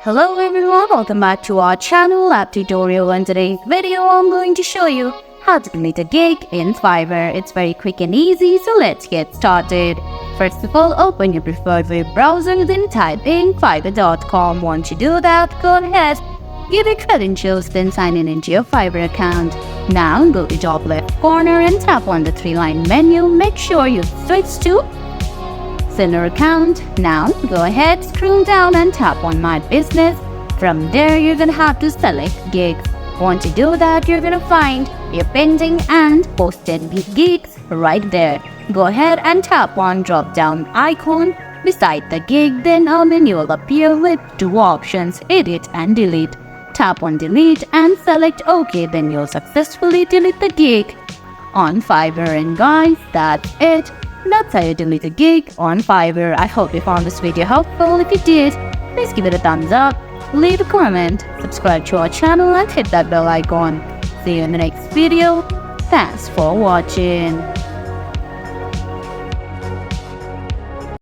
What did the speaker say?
Hello everyone, welcome back to our channel App Tutorial. In today's video, I'm going to show you how to create a gig in Fiverr. It's very quick and easy, so let's get started. First of all, open your preferred web browser, then type in fiverr.com. Once you do that, go ahead, give your credentials, then sign in into your Fiverr account. Now go to top left corner and tap on the three-line menu. Make sure you switch to Seller account. Now go ahead, scroll down and tap on My Business. From there, you're gonna have to select gigs. Once you do that, you're gonna find your pending and posted gigs right there. Go ahead and tap on drop down icon beside the gig. Then a menu will appear with two options, edit and delete. Tap on delete and select OK. Then you'll successfully delete the gig on Fiverr. And guys, that's it. That's how you delete a gig on Fiverr. I hope you found this video helpful. If you did, please give it a thumbs up, leave a comment, subscribe to our channel and hit that bell icon. See you in the next video. Thanks for watching.